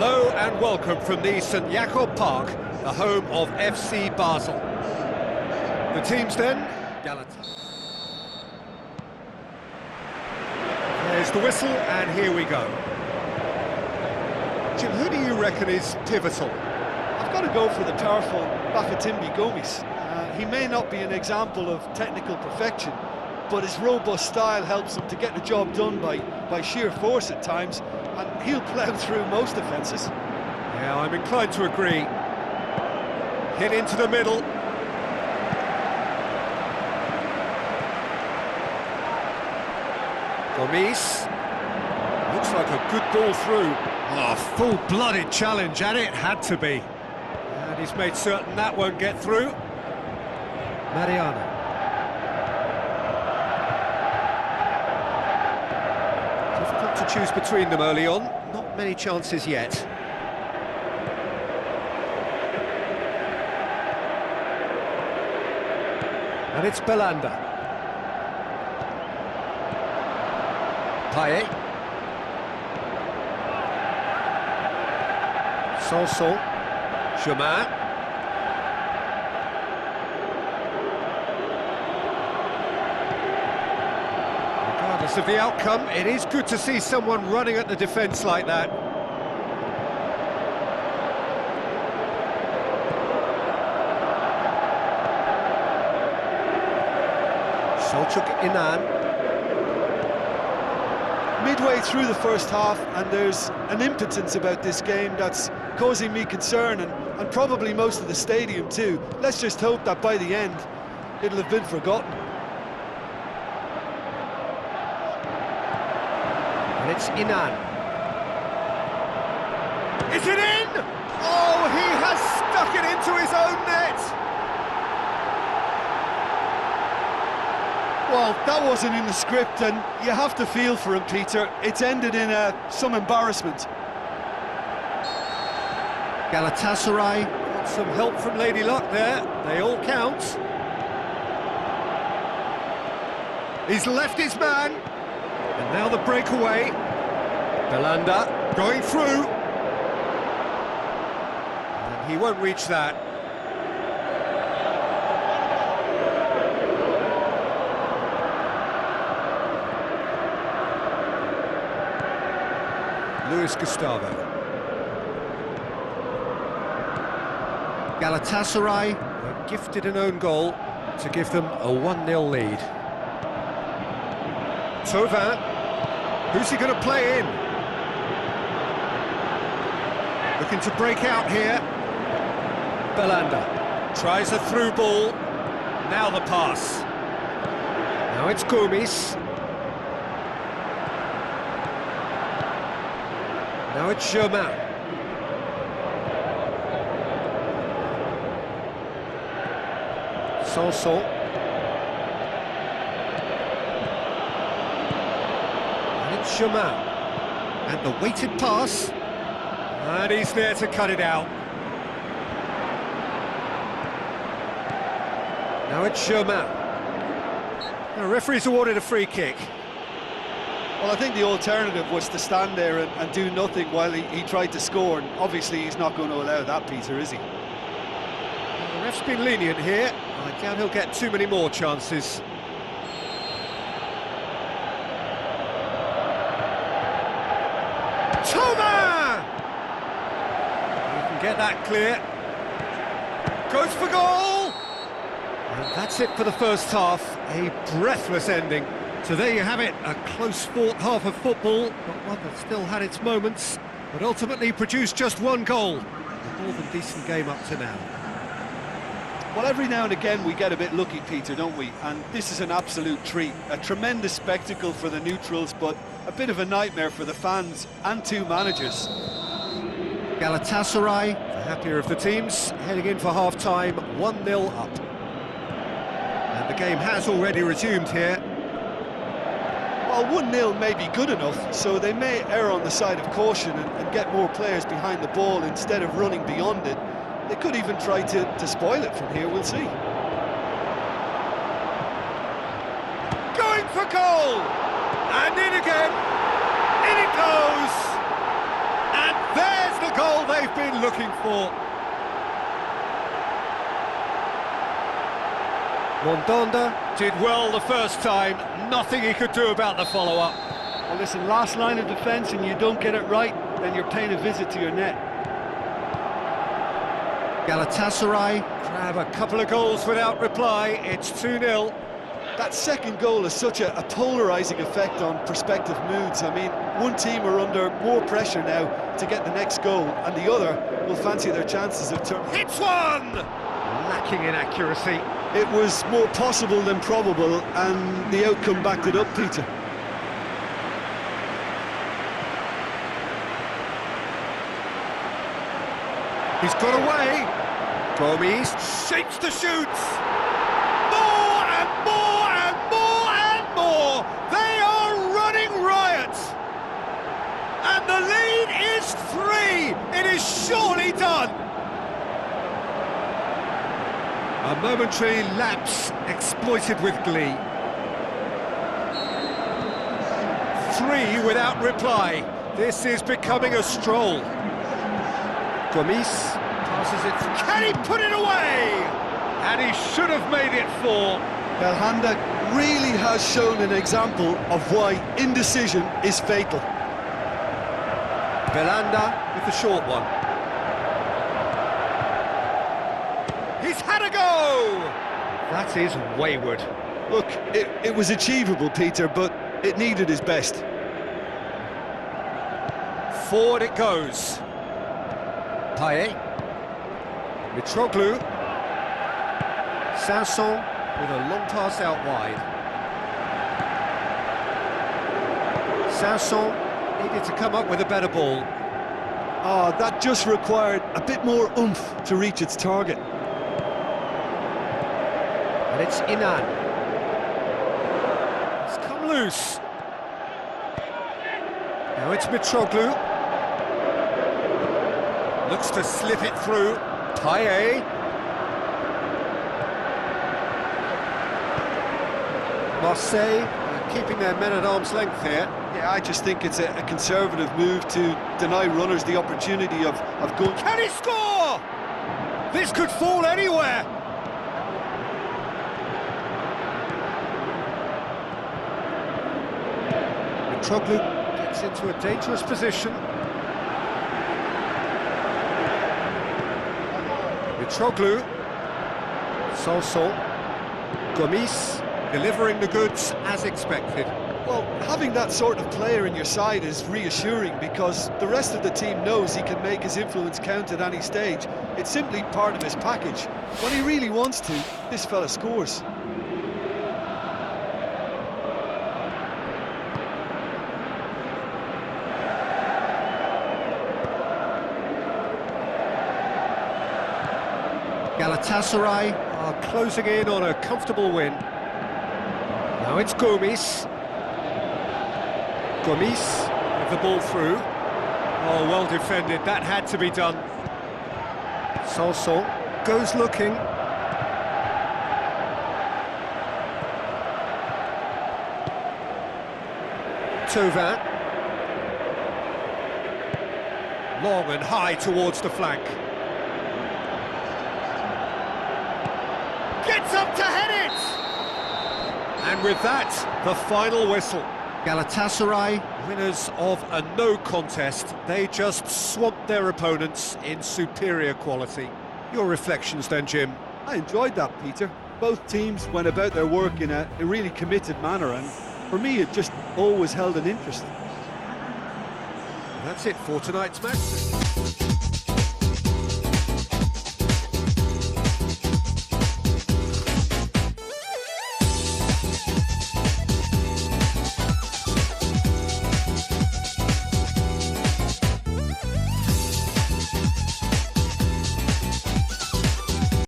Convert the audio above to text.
Hello and welcome from the St Jakob Park, the home of FC Basel. The teams then, Galatasaray. There's the whistle and here we go. Jim, who do you reckon is pivotal? I've got to go for the powerful Bafétimbi Gomis. He may not be an example of technical perfection, but his robust style helps him to get the job done by sheer force at times, and he'll plough through most defences. Yeah, I'm inclined to agree. Hit into the middle. Gomis. Looks like a good ball through. Oh, full-blooded challenge, and it had to be. And he's made certain that won't get through. Mariano. Difficult to choose between them early on. Not many chances yet. And it's Belanda. Payet. Sanson. Chemin. Regardless of the outcome, it is good to see someone running at the defence like that. Selçuk Inan. Midway through the first half, and there's an impotence about this game that's causing me concern, and probably most of the stadium too. Let's just hope that by the end, it'll have been forgotten. And it's Inan. Is it in? Oh, he has stuck it into his own net! Well, that wasn't in the script, and you have to feel for him, Peter. It's ended in some embarrassment. Galatasaray got some help from Lady Luck there. They all count. He's left his man. And now the breakaway. Belanda going through. And he won't reach that. Luis Gustavo. Galatasaray were gifted an own goal to give them a 1-0 lead. Thauvin, who's he going to play in? Looking to break out here. Belanda tries a through ball. Now the pass. Now it's Gomis. Now it's Chemin. Sanson. And it's Chemin. And the weighted pass. And he's there to cut it out. Now it's Chemin. The referee's awarded a free kick. Well, I think the alternative was to stand there and do nothing while he tried to score, and obviously he's not going to allow that, Peter, is he? Well, the ref's been lenient here. I doubt he'll get too many more chances. Thauvin! He can get that clear. Goes for goal! And that's it for the first half. A breathless ending. So there you have it, a close-fought half of football, but one that still had its moments, but ultimately produced just one goal. A more than decent game up to now. Well, every now and again we get a bit lucky, Peter, don't we? And this is an absolute treat. A tremendous spectacle for the neutrals, but a bit of a nightmare for the fans and two managers. Galatasaray, the happier of the teams, heading in for half-time, 1-0 up. And the game has already resumed here. Well, 1-0 may be good enough, so they may err on the side of caution and get more players behind the ball instead of running beyond it. They could even try to spoil it from here, we'll see. Going for goal! And in again! In it goes! And there's the looking for. Mondonda did well the first time, nothing he could do about the follow-up. Well, listen, last line of defence and you don't get it right, then you're paying a visit to your net. Galatasaray grab a couple of goals without reply, it's 2-0. That second goal has such a polarising effect on prospective moods. I mean, one team are under more pressure now to get the next goal, and the other will fancy their chances of turn. Hits one! Lacking in accuracy. It was more possible than probable, and the outcome backed it up, Peter. He's got away. Gomes shapes to shoot. More and more and more and more. They are running riot. And the lead is 3. It is surely done. A momentary lapse exploited with glee. 3 without reply. This is becoming a stroll. Gomes passes it. Can he put it away? And he should have made it 4. Belhanda really has shown an example of why indecision is fatal. Belhanda with the short one. He's had a go! That is wayward. Look, it was achievable, Peter, but it needed his best. Forward it goes. Payet. Mitroglou. Sanson with a long pass out wide. Sanson needed to come up with a better ball. Ah, that just required a bit more oomph to reach its target. And it's Inan. It's come loose. Now it's Mitroglou. Looks to slip it through. Payet. Marseille keeping their men at arm's length here. Yeah, I just think it's a conservative move to deny runners the opportunity of going... Can he score? This could fall anywhere. Mitroglou gets into a dangerous position. Mitroglou, Sanson, Gomes delivering the goods as expected. Well, having that sort of player in your side is reassuring because the rest of the team knows he can make his influence count at any stage. It's simply part of his package. When he really wants to, this fella scores. Galatasaray are closing in on a comfortable win. Now it's Gomes. Gomes with the ball through. Oh, well defended, that had to be done. Sanson goes looking. Tauvin. Long and high towards the flank. Gets up to head it! And with that, the final whistle. Galatasaray, winners of a no contest. They just swamped their opponents in superior quality. Your reflections then, Jim? I enjoyed that, Peter. Both teams went about their work in a really committed manner, and for me it just always held an interest. That's it for tonight's match.